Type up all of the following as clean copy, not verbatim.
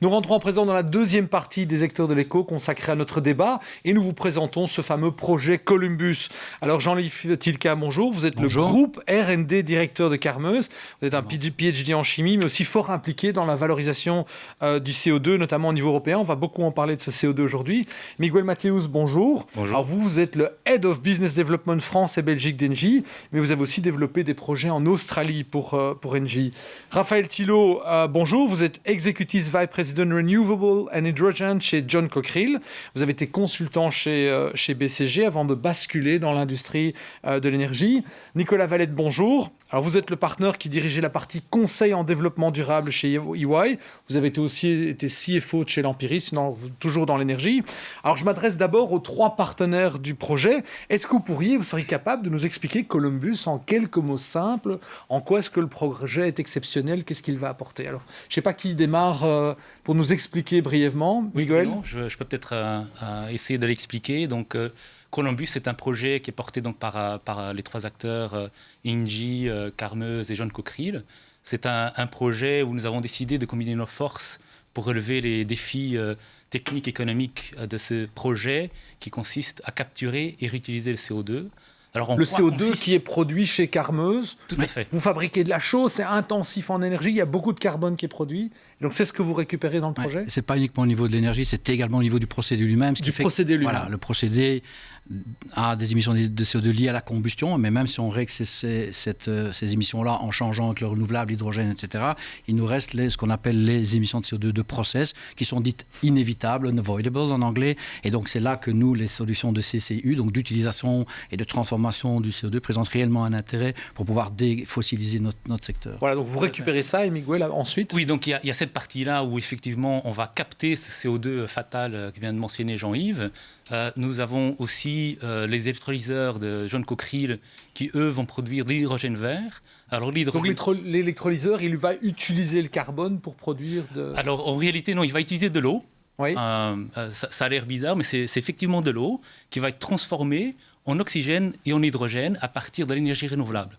Nous rentrons à présent dans la deuxième partie des Acteurs de l'écho consacrée à notre débat et nous vous présentons ce fameux projet Columbus. Alors Jean-Livre Tilka, bonjour. Vous êtes Bonjour. le groupe R&D directeur de Carmeuse. Vous êtes un PhD en chimie mais aussi fort impliqué dans la valorisation du CO2, notamment au niveau européen. On va beaucoup en parler de ce CO2 aujourd'hui. Miguel Mateus, bonjour. Bonjour. Alors vous êtes le Head of Business Development France et Belgique d'Engie, mais vous avez aussi développé des projets en Australie pour Engie. Raphaël Thillot, bonjour. Vous êtes Executive Vice President Renewable and Hydrogen chez John Cockerill. Vous avez été consultant chez BCG avant de basculer dans l'industrie de l'énergie. Nicolas Valette, bonjour. Alors vous êtes le partenaire qui dirigeait la partie conseil en développement durable chez EY. Vous avez aussi été CFO de chez l'Empiris, toujours dans l'énergie. Alors je m'adresse d'abord aux trois partenaires du projet. Est-ce que vous seriez capable de nous expliquer Columbus en quelques mots simples? En quoi est-ce que le projet est exceptionnel? Qu'est-ce qu'il va apporter? Alors, je ne sais pas qui démarre pour nous expliquer brièvement. Miguel? Non, je peux peut-être essayer de l'expliquer. Donc, Columbus est un projet qui est porté donc, par les trois acteurs, Engie, Carmeuse et John Cockerill. C'est un projet où nous avons décidé de combiner nos forces pour relever les défis techniques et économiques de ce projet qui consiste à capturer et réutiliser le CO2. Alors, le CO2 qui est produit chez Carmeuse. Tout à fait. Vous fabriquez de la chaux, c'est intensif en énergie, il y a beaucoup de carbone qui est produit. Donc c'est ce que vous récupérez dans le projet? Ce n'est pas uniquement au niveau de l'énergie, c'est également au niveau du procédé lui-même. Voilà, le procédé a des émissions de CO2 liées à la combustion, mais même si on règle ces émissions-là en changeant avec le renouvelable, l'hydrogène, etc., il nous reste ce qu'on appelle les émissions de CO2 de process, qui sont dites inévitables, unavoidable en anglais. Et donc c'est là que nous, les solutions de CCU, donc d'utilisation et de transformation du CO2, présentent réellement un intérêt pour pouvoir défossiliser notre secteur. Voilà, donc vous récupérez ça et Miguel, ensuite? Oui, donc il y a cette partie-là où effectivement on va capter ce CO2 fatal que vient de mentionner Jean-Yves. Nous avons aussi les électrolyseurs de John Cockerill qui, eux, vont produire de l'hydrogène vert. Alors, donc l'électrolyseur, il va utiliser le carbone pour produire de... Alors, en réalité, non, il va utiliser de l'eau. Oui. Ça a l'air bizarre, mais c'est effectivement de l'eau qui va être transformée en oxygène et en hydrogène à partir de l'énergie renouvelable.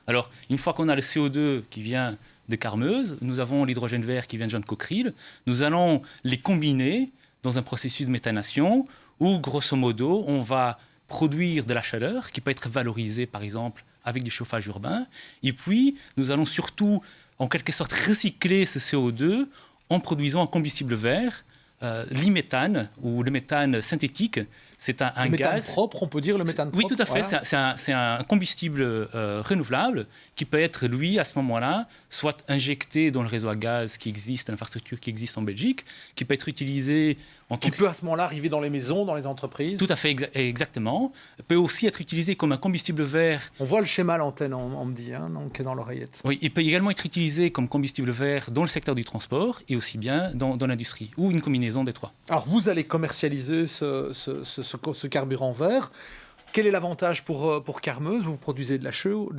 Alors, une fois qu'on a le CO2 qui vient de Carmeuse, nous avons l'hydrogène vert qui vient de John Cockerill, nous allons les combiner dans un processus de méthanation où, grosso modo, on va produire de la chaleur qui peut être valorisée, par exemple, avec du chauffage urbain. Et puis, nous allons surtout, en quelque sorte, recycler ce CO2 en produisant un combustible vert, l'iméthane, ou le méthane synthétique. C'est un le méthane gaz propre, on peut dire le méthane propre. Oui, tout à fait. Voilà. C'est un combustible renouvelable qui peut être, lui, à ce moment-là, soit injecté dans le réseau à gaz qui existe, l'infrastructure qui existe en Belgique, qui peut être utilisé... Qui peut à ce moment-là arriver dans les maisons, dans les entreprises. Tout à fait, exactement. Peut aussi être utilisé comme un combustible vert. On voit le schéma à l'antenne, on me dit, donc dans l'oreillette. Oui, il peut également être utilisé comme combustible vert dans le secteur du transport et aussi bien dans l'industrie, ou une combinaison des trois. Alors, vous allez commercialiser ce carburant vert. Quel est l'avantage pour Carmeuse? Vous produisez de la chaux,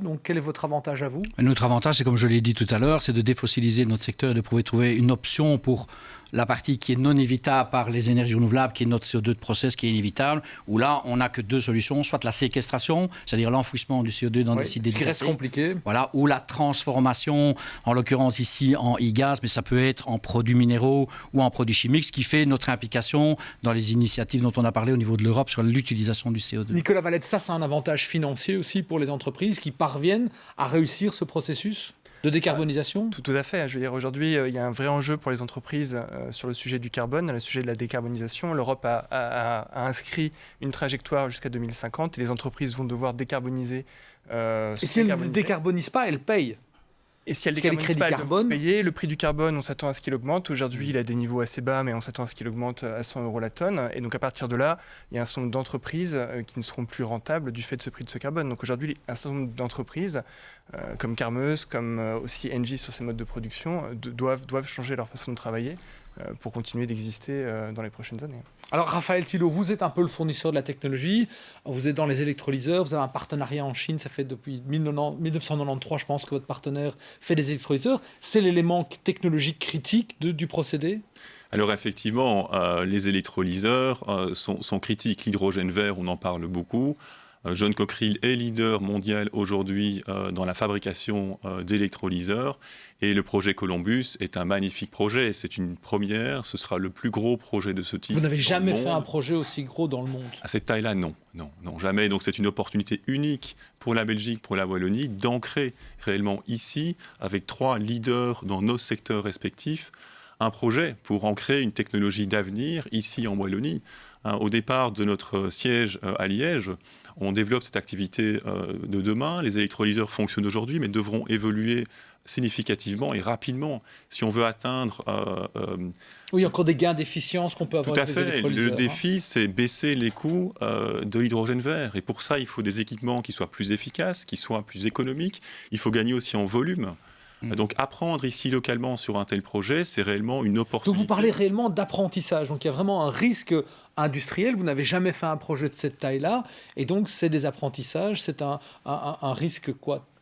donc quel est votre avantage à vous? Notre avantage, c'est comme je l'ai dit tout à l'heure, c'est de défossiliser notre secteur et de pouvoir trouver une option pour la partie qui est non évitable par les énergies renouvelables, qui est notre CO2 de process qui est inévitable, où là, on n'a que deux solutions, soit la séquestration, c'est-à-dire l'enfouissement du CO2 dans des sites dédicacés. Qui reste compliqué. Voilà, ou la transformation, en l'occurrence ici en e-gaz, mais ça peut être en produits minéraux ou en produits chimiques, ce qui fait notre implication dans les initiatives dont on a parlé au niveau de l'Europe sur l'utilisation du CO2. Nicolas Valette, ça, c'est un avantage financier aussi pour les entreprises qui parviennent à réussir ce processus de décarbonisation? Tout à fait. Je veux dire, aujourd'hui, il y a un vrai enjeu pour les entreprises sur le sujet du carbone, le sujet de la décarbonisation. L'Europe a inscrit une trajectoire jusqu'à 2050 et les entreprises vont devoir décarboniser. Et si elles ne décarbonisent pas, elles payent. Et si elle décarbonise pas, elle doit payer. Le prix du carbone, on s'attend à ce qu'il augmente. Aujourd'hui, il a des niveaux assez bas, mais on s'attend à ce qu'il augmente à 100 € la tonne. Et donc, à partir de là, il y a un certain nombre d'entreprises qui ne seront plus rentables du fait de ce prix de ce carbone. Donc aujourd'hui, un certain nombre d'entreprises, comme Carmeuse, comme aussi Engie sur ses modes de production, doivent changer leur façon de travailler pour continuer d'exister dans les prochaines années. Alors Raphaël Thillot, vous êtes un peu le fournisseur de la technologie, vous êtes dans les électrolyseurs, vous avez un partenariat en Chine, ça fait depuis 1993 je pense que votre partenaire fait des électrolyseurs. C'est l'élément technologique critique du procédé? Alors effectivement, les électrolyseurs sont critiques. L'hydrogène vert, on en parle beaucoup. John Cockerill est leader mondial aujourd'hui dans la fabrication d'électrolyseurs. Et le projet Columbus est un magnifique projet. C'est une première. Ce sera le plus gros projet de ce type. Vous n'avez jamais fait un projet aussi gros dans le monde? À cette taille-là, non, jamais. Donc c'est une opportunité unique pour la Belgique, pour la Wallonie, d'ancrer réellement ici, avec 3 leaders dans nos secteurs respectifs, un projet pour ancrer une technologie d'avenir ici en Wallonie. Au départ de notre siège à Liège, on développe cette activité de demain. Les électrolyseurs fonctionnent aujourd'hui, mais devront évoluer significativement et rapidement si on veut atteindre... Oui, encore des gains d'efficience qu'on peut avoir avec les électrolyseurs. Le défi, c'est baisser les coûts de l'hydrogène vert. Et pour ça, il faut des équipements qui soient plus efficaces, qui soient plus économiques. Il faut gagner aussi en volume. Donc apprendre ici localement sur un tel projet, c'est réellement une opportunité. Donc vous parlez réellement d'apprentissage. Donc il y a vraiment un risque industriel. Vous n'avez jamais fait un projet de cette taille-là. Et donc c'est des apprentissages. C'est un risque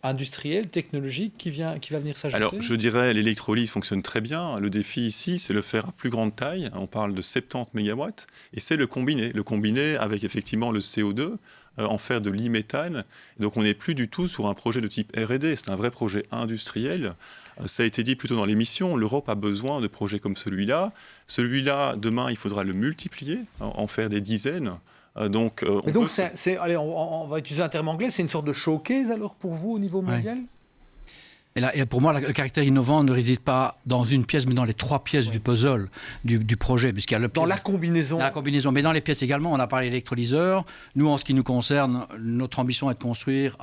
industriel, technologique qui va venir s'ajouter. Alors je dirais l'électrolyse fonctionne très bien. Le défi ici, c'est le faire à plus grande taille. On parle de 70 MW. Et c'est le combiner. Le combiner avec effectivement le CO2. En faire de l'e-méthane. Donc on n'est plus du tout sur un projet de type R&D, c'est un vrai projet industriel. Ça a été dit plutôt dans l'émission, l'Europe a besoin de projets comme celui-là. Celui-là, demain, il faudra le multiplier, en faire des dizaines. Donc, allez, on va utiliser un terme anglais, c'est une sorte de showcase alors pour vous au niveau mondial? Et pour moi, le caractère innovant ne réside pas dans une pièce, mais dans les 3 pièces du puzzle du projet. Puisqu'il y a dans la combinaison. La combinaison, mais dans les pièces également. On a parlé d'électrolyseurs. Nous, en ce qui nous concerne, notre ambition est de construire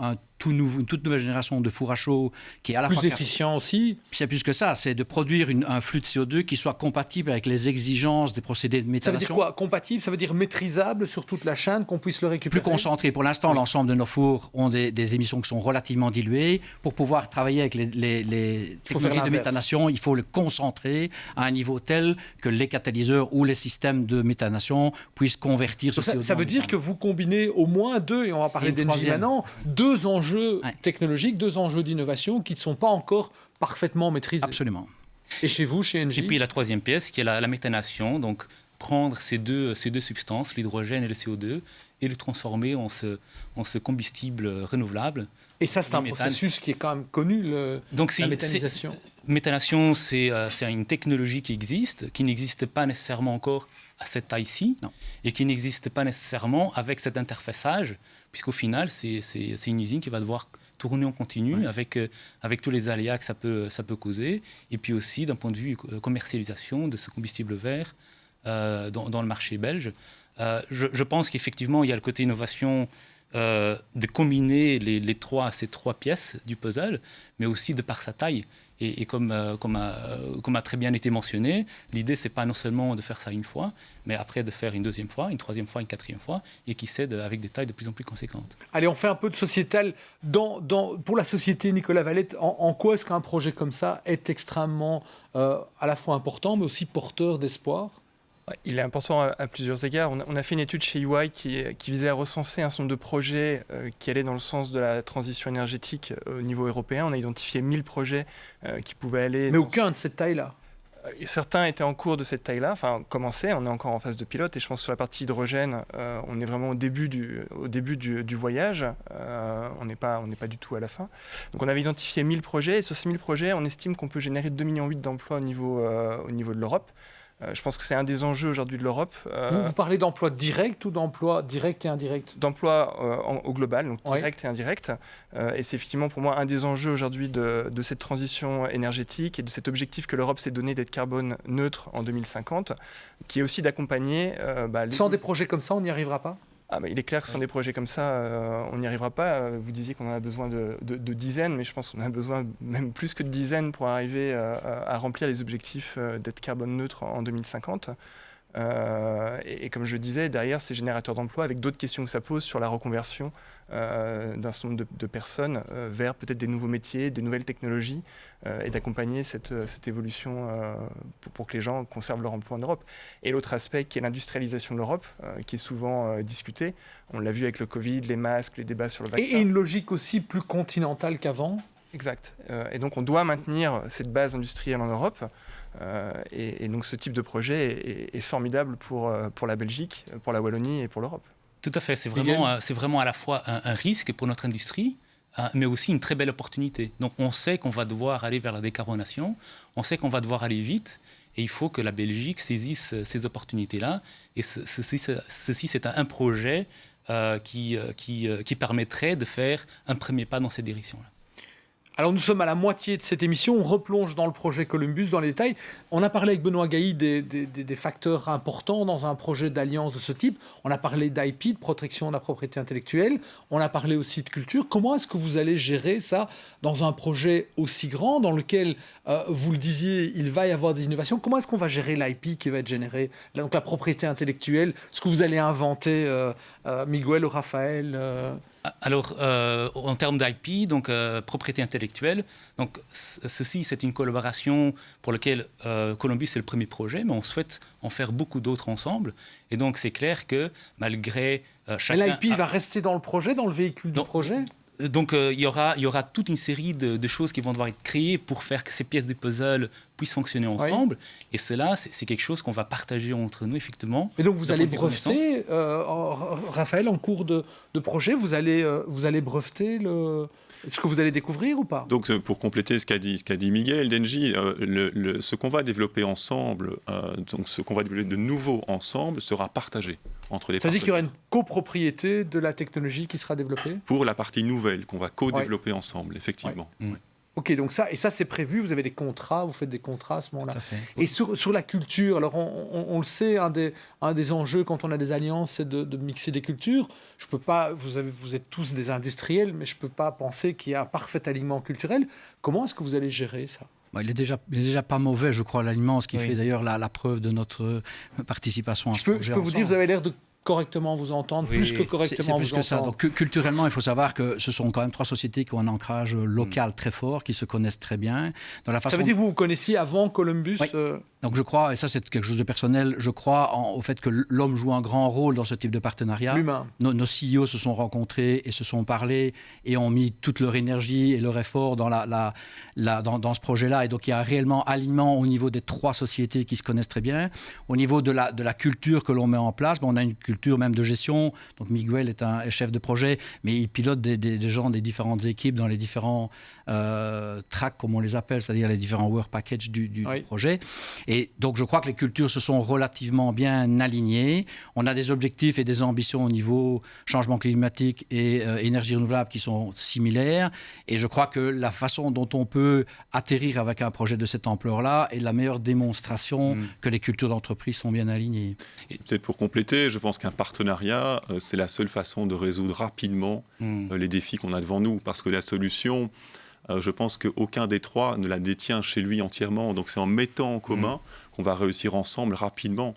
une toute nouvelle génération de four à chaud qui est à la fois plus efficient aussi. C'est plus que ça, c'est de produire un flux de CO2 qui soit compatible avec les exigences des procédés de méthanation. Ça veut dire quoi? Compatible, ça veut dire maîtrisable sur toute la chaîne, qu'on puisse le récupérer? Plus concentré. Pour l'instant, l'ensemble de nos fours ont des émissions qui sont relativement diluées. Pour pouvoir travailler avec les technologies de méthanation, il faut le concentrer à un niveau tel que les catalyseurs ou les systèmes de méthanation puissent convertir ce CO2. Ça veut dire que vous combinez au moins 2, et on va parler d'Engie maintenant, 2 enjeux technologiques, 2 enjeux d'innovation qui ne sont pas encore parfaitement maîtrisés. Absolument. Et chez vous, chez Engie? Et puis la 3e pièce qui est la méthanation, donc prendre ces deux substances, l'hydrogène et le CO2, et le transformer en ce combustible renouvelable. Et ça, c'est un processus qui est quand même connu, la méthanisation. Méthanation, c'est une technologie qui existe, qui n'existe pas nécessairement encore à cette taille-ci, et qui n'existe pas nécessairement avec cet interfaçage, puisqu'au final, c'est une usine qui va devoir tourner en continu avec tous les aléas que ça peut causer, et puis aussi d'un point de vue commercialisation de ce combustible vert dans le marché belge. Je pense qu'effectivement, il y a le côté innovation de combiner ces trois pièces du puzzle, mais aussi de par sa taille. Et comme a très bien été mentionné, l'idée, ce n'est pas non seulement de faire ça une fois, mais après de faire une 2e fois, une 3e fois, une 4e fois, et qui cède avec des tailles de plus en plus conséquentes. Allez, on fait un peu de sociétal. Pour la société Nicolas Valette, en quoi est-ce qu'un projet comme ça est extrêmement à la fois important, mais aussi porteur d'espoir ? Il est important à plusieurs égards. On a fait une étude chez EY qui visait à recenser un certain nombre de projets qui allaient dans le sens de la transition énergétique au niveau européen. On a identifié 1000 projets qui pouvaient aller... Mais aucun de cette taille-là. Certains étaient en cours de cette taille-là, enfin commençaient, on est encore en phase de pilote, et je pense que sur la partie hydrogène, on est vraiment au début du voyage, on n'est pas du tout à la fin. Donc on avait identifié 1000 projets, et sur ces 1000 projets, on estime qu'on peut générer 2,8 millions d'emplois au niveau de l'Europe. Je pense que c'est un des enjeux aujourd'hui de l'Europe. Vous parlez d'emplois directs ou d'emplois directs et indirects? D'emplois au global, donc direct et indirect. Et c'est effectivement pour moi un des enjeux aujourd'hui de cette transition énergétique et de cet objectif que l'Europe s'est donné d'être carbone neutre en 2050, qui est aussi d'accompagner... Sans des projets comme ça, on n'y arrivera pas? Il est clair que sans des projets comme ça, on n'y arrivera pas. Vous disiez qu'on en a besoin de dizaines, mais je pense qu'on a besoin même plus que de dizaines pour arriver à remplir les objectifs d'être carbone neutre en 2050. Et comme je le disais, derrière ces générateurs d'emplois, avec d'autres questions que ça pose sur la reconversion d'un certain nombre de personnes vers peut-être des nouveaux métiers, des nouvelles technologies, et d'accompagner cette évolution pour que les gens conservent leur emploi en Europe. Et l'autre aspect qui est l'industrialisation de l'Europe, qui est souvent discutée. On l'a vu avec le Covid, les masques, les débats sur le vaccin. Et une logique aussi plus continentale qu'avant. Exact. Et donc on doit maintenir cette base industrielle en Europe. Et donc ce type de projet est formidable pour la Belgique, pour la Wallonie et pour l'Europe. Tout à fait. C'est vraiment à la fois un risque pour notre industrie, mais aussi une très belle opportunité. Donc on sait qu'on va devoir aller vers la décarbonation, on sait qu'on va devoir aller vite, et il faut que la Belgique saisisse ces opportunités-là. Et ceci c'est un projet qui permettrait de faire un premier pas dans cette direction-là. Alors nous sommes à la moitié de cette émission, on replonge dans le projet Columbus, dans les détails. On a parlé avec Benoît Gailly des facteurs importants dans un projet d'alliance de ce type. On a parlé d'IP, de protection de la propriété intellectuelle. On a parlé aussi de culture. Comment est-ce que vous allez gérer ça dans un projet aussi grand dans lequel, vous le disiez, il va y avoir des innovations? Comment est-ce qu'on va gérer l'IP qui va être généré, donc la propriété intellectuelle, ce que vous allez inventer, Miguel ou Raphaël Alors, en termes d'IP, donc propriété intellectuelle, donc ceci c'est une collaboration pour laquelle Columbus c'est le premier projet, mais on souhaite en faire beaucoup d'autres ensemble. Et donc c'est clair que malgré chacun... Mais l'IP va rester dans le projet, dans le véhicule du projet? Donc il y aura toute une série de choses qui vont devoir être créées pour faire que ces pièces du puzzle puissent fonctionner ensemble. Oui. Et cela, c'est quelque chose qu'on va partager entre nous, effectivement. Et donc vous allez breveter, Raphaël, en cours de projet, vous allez breveter ce que vous allez découvrir ou pas? Donc pour compléter ce qu'a dit Miguel d'Engie, ce qu'on va développer ensemble, donc ce qu'on va développer de nouveau ensemble sera partagé entre les partenaires. Ça veut dire qu'il y aura une copropriété de la technologie qui sera développée? Pour la partie nouvelle qu'on va co-développer ensemble, effectivement. Ouais. Ok, donc ça c'est prévu, vous avez des contrats, vous faites des contrats à ce moment-là. Et sur la culture, alors on le sait, un des enjeux quand on a des alliances, c'est de mixer des cultures. Je peux pas, vous êtes tous des industriels, mais je ne peux pas penser qu'il y a un parfait alignement culturel. Comment est-ce que vous allez gérer ça? Il est déjà pas mauvais, je crois, l'aliment, ce qui fait d'ailleurs la preuve de notre participation à ce projet. Je peux vous dire, vous avez l'air de correctement vous entendre, plus que correctement vous entendre. C'est plus que ça. Donc, culturellement, il faut savoir que ce sont quand même 3 sociétés qui ont un ancrage local très fort, qui se connaissent très bien. Dans la façon... Ça veut dire que vous connaissiez avant Columbus? Oui. Donc je crois, et ça c'est quelque chose de personnel, je crois au fait que l'homme joue un grand rôle dans ce type de partenariat. L'humain. Nos CEO se sont rencontrés et se sont parlé et ont mis toute leur énergie et leur effort dans, dans ce projet-là. Et donc il y a un réellement alignement au niveau des 3 sociétés qui se connaissent très bien. Au niveau de la culture que l'on met en place, on a une culture même de gestion. Donc Miguel est chef de projet, mais il pilote des gens des différentes équipes dans les différents tracks, comme on les appelle, c'est-à-dire les différents work packages du projet. Et donc, je crois que les cultures se sont relativement bien alignées. On a des objectifs et des ambitions au niveau changement climatique et énergie renouvelable qui sont similaires. Et je crois que la façon dont on peut atterrir avec un projet de cette ampleur-là est la meilleure démonstration que les cultures d'entreprise sont bien alignées. Et peut-être pour compléter, je pense qu'un partenariat, c'est la seule façon de résoudre rapidement les défis qu'on a devant nous. Parce que la solution... je pense qu'aucun des 3 ne la détient chez lui entièrement. Donc c'est en mettant en commun qu'on va réussir ensemble rapidement.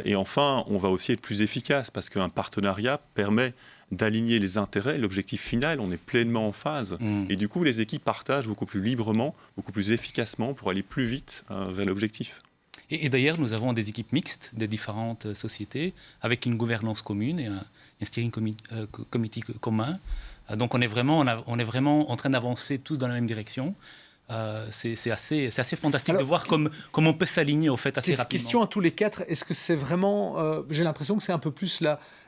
Et enfin, on va aussi être plus efficace parce qu'un partenariat permet d'aligner les intérêts, l'objectif final, on est pleinement en phase. Et du coup, les équipes partagent beaucoup plus librement, beaucoup plus efficacement pour aller plus vite vers l'objectif. Et d'ailleurs, nous avons des équipes mixtes des différentes sociétés avec une gouvernance commune et un steering committee commun. Donc on est vraiment en train d'avancer tous dans la même direction. C'est assez fantastique de voir comment on peut s'aligner au fait assez rapidement. Question à tous les 4, est-ce que c'est vraiment... j'ai l'impression que c'est un peu plus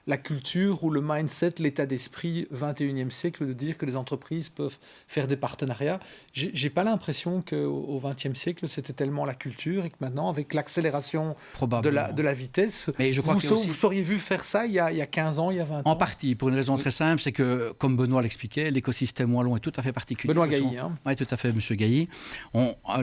la culture ou le mindset, l'état d'esprit 21e siècle de dire que les entreprises peuvent faire des partenariats. J'ai pas l'impression qu'au 20e siècle, c'était tellement la culture et que maintenant, avec l'accélération de la vitesse, mais je crois vous seriez vu faire ça il y a 15 ans, il y a 20 ans? En partie, pour une raison très simple, c'est que, comme Benoît l'expliquait, l'écosystème wallon est tout à fait particulier. Benoît Gailly. Oui, tout à fait, monsieur Gailly.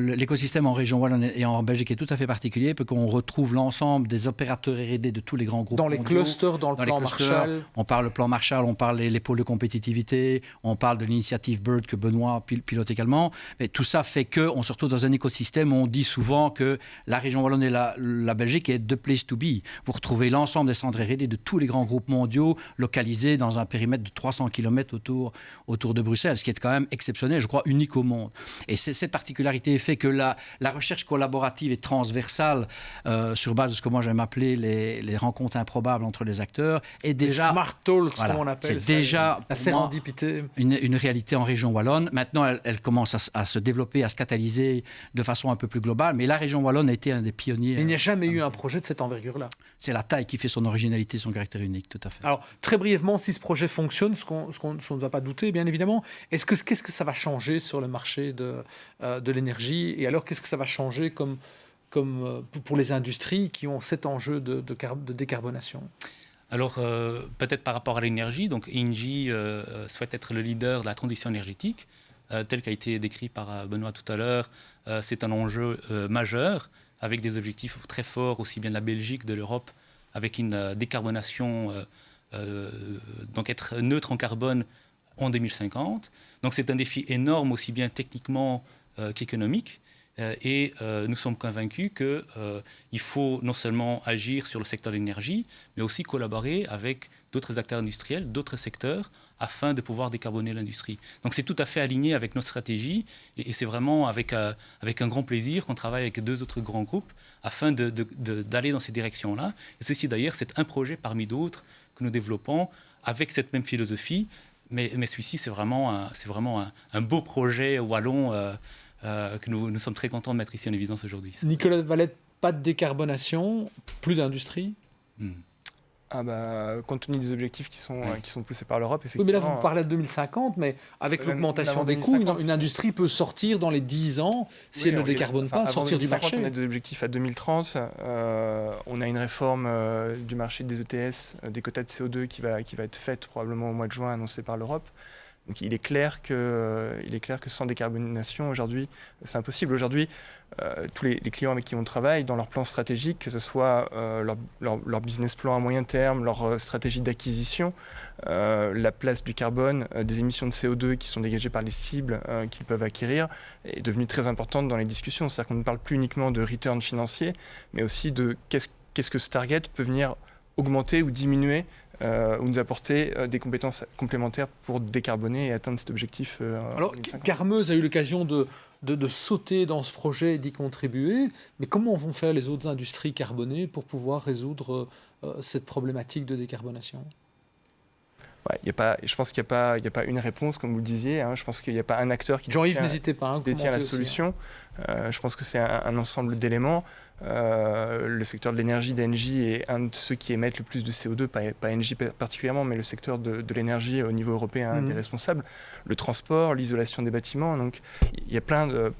L'écosystème en région wallonne et en Belgique est tout à fait particulier, parce qu'on retrouve l'ensemble des opérateurs R&D de tous les grands groupes mondiaux. Dans les clusters, dans le plan Marshall. On parle le plan Marshall, on parle les pôles de compétitivité, on parle de l'initiative BIRD que Benoît pilote également. Mais tout ça fait qu'on se retrouve dans un écosystème où on dit souvent que la région wallonne et la Belgique est the place to be. Vous retrouvez l'ensemble des centres R&D de tous les grands groupes mondiaux localisés dans un périmètre de 300 km autour de Bruxelles, ce qui est quand même exceptionnel, je crois unique au monde. Et Et cette particularité fait que la recherche collaborative et transversale, sur base de ce que moi j'aime appeler les rencontres improbables entre les acteurs, est déjà... Les smart talks, comme on appelle ça. C'est déjà la sérendipité. Une réalité en région wallonne. Maintenant, elle commence à se développer, à se catalyser de façon un peu plus globale. Mais la région wallonne a été un des pionniers. Il n'y a jamais eu un projet de cette envergure-là. C'est la taille qui fait son originalité, son caractère unique, tout à fait. Alors, très brièvement, si ce projet fonctionne, ce qu'on ne va pas douter, bien évidemment, qu'est-ce que ça va changer sur le marché de l'énergie? Et alors, qu'est-ce que ça va changer comme pour les industries qui ont cet enjeu de décarbonation? Alors, peut-être par rapport à l'énergie, donc Engie souhaite être le leader de la transition énergétique, tel qu'a été décrit par Benoît tout à l'heure. C'est un enjeu majeur, avec des objectifs très forts, aussi bien de la Belgique, de l'Europe, avec une décarbonation, donc être neutre en carbone en 2050. Donc c'est un défi énorme, aussi bien techniquement qu'économique. Et nous sommes convaincus qu'il faut non seulement agir sur le secteur de l'énergie, mais aussi collaborer avec d'autres acteurs industriels, d'autres secteurs, afin de pouvoir décarboner l'industrie. Donc c'est tout à fait aligné avec notre stratégie, et c'est vraiment avec un grand plaisir qu'on travaille avec 2 autres grands groupes afin d'aller dans ces directions-là. Et ceci d'ailleurs, c'est un projet parmi d'autres que nous développons avec cette même philosophie, mais celui-ci c'est vraiment un beau projet wallon que nous sommes très contents de mettre ici en évidence aujourd'hui. Nicolas Valette, pas de décarbonation, plus d'industrie. Compte tenu des objectifs qui sont poussés par l'Europe, effectivement. Oui, mais là, vous parlez de 2050, mais avec l'augmentation des coûts, une industrie peut sortir dans les 10 ans, si elle ne décarbone pas, sortir du marché. On a des objectifs à 2030. On a une réforme du marché des ETS, des quotas de CO2 qui va être faite probablement au mois de juin, annoncée par l'Europe. Donc il est clair que sans décarbonation, aujourd'hui, c'est impossible. Aujourd'hui, tous les clients avec qui on travaille, dans leur plan stratégique, que ce soit leur business plan à moyen terme, leur stratégie d'acquisition, la place du carbone, des émissions de CO2 qui sont dégagées par les cibles qu'ils peuvent acquérir, est devenue très importante dans les discussions. C'est-à-dire qu'on ne parle plus uniquement de return financier, mais aussi de qu'est-ce que ce target peut venir augmenter ou diminuer ou nous apporter des compétences complémentaires pour décarboner et atteindre cet objectif. Alors, Carmeuse a eu l'occasion de sauter dans ce projet et d'y contribuer, mais comment vont faire les autres industries carbonées pour pouvoir résoudre cette problématique de décarbonation? Je pense qu'il n'y a pas une réponse, comme vous le disiez. Je pense qu'il n'y a pas un acteur qui Jean-Yves, n'hésitez pas, détient la solution. Je pense que c'est un ensemble d'éléments. Le secteur de l'énergie d'Engie est un de ceux qui émettent le plus de CO2, pas Engie particulièrement, mais le secteur de l'énergie au niveau européen est responsable. Le transport, l'isolation des bâtiments. Donc il y a plein de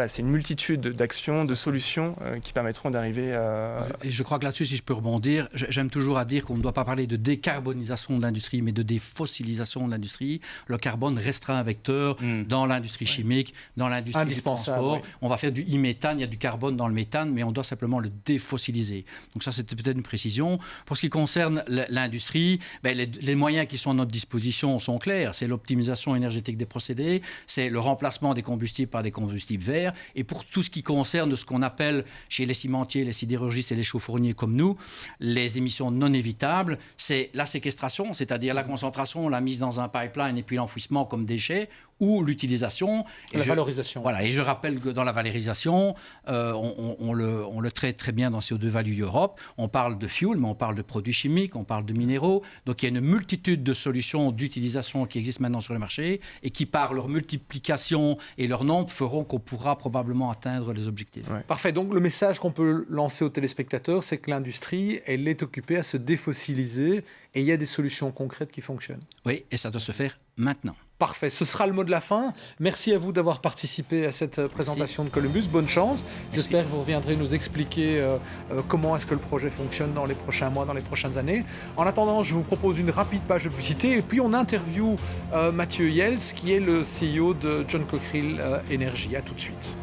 c'est une multitude d'actions, de solutions qui permettront d'arriver à... Et je crois que là-dessus, si je peux rebondir, j'aime toujours à dire qu'on ne doit pas parler de décarbonisation de l'industrie, mais de défossilisation de l'industrie. Le carbone restera un vecteur dans l'industrie chimique, dans l'industrie du transport. Oui. On va faire du e-méthane, il y a du carbone dans le méthane, mais on doit simplement le défossiliser. Donc ça, c'était peut-être une précision. Pour ce qui concerne l'industrie, les moyens qui sont à notre disposition sont clairs. C'est l'optimisation énergétique des procédés, c'est le remplacement des combustibles par des combustibles verts. Et pour tout ce qui concerne ce qu'on appelle chez les cimentiers, les sidérurgistes et les chauffourniers comme nous, les émissions non évitables, c'est la séquestration, c'est-à-dire la concentration, la mise dans un pipeline et puis l'enfouissement comme déchets, ou l'utilisation. La valorisation. Voilà, et je rappelle que dans la valorisation, on le traite très bien dans CO2 Value Europe. On parle de fuel, mais on parle de produits chimiques, on parle de minéraux. Donc il y a une multitude de solutions d'utilisation qui existent maintenant sur le marché et qui, par leur multiplication et leur nombre, feront qu'on pourra probablement atteindre les objectifs. Ouais. Parfait. Donc le message qu'on peut lancer aux téléspectateurs, c'est que l'industrie, elle est occupée à se défossiliser et il y a des solutions concrètes qui fonctionnent. Oui, et ça doit se faire maintenant. Parfait, ce sera le mot de la fin. Merci à vous d'avoir participé à cette présentation de Columbus. Bonne chance. J'espère que vous reviendrez nous expliquer comment est-ce que le projet fonctionne dans les prochains mois, dans les prochaines années. En attendant, je vous propose une rapide page de publicité et puis on interviewe Mathieu Yels, qui est le CEO de John Cockerill Energy. À tout de suite.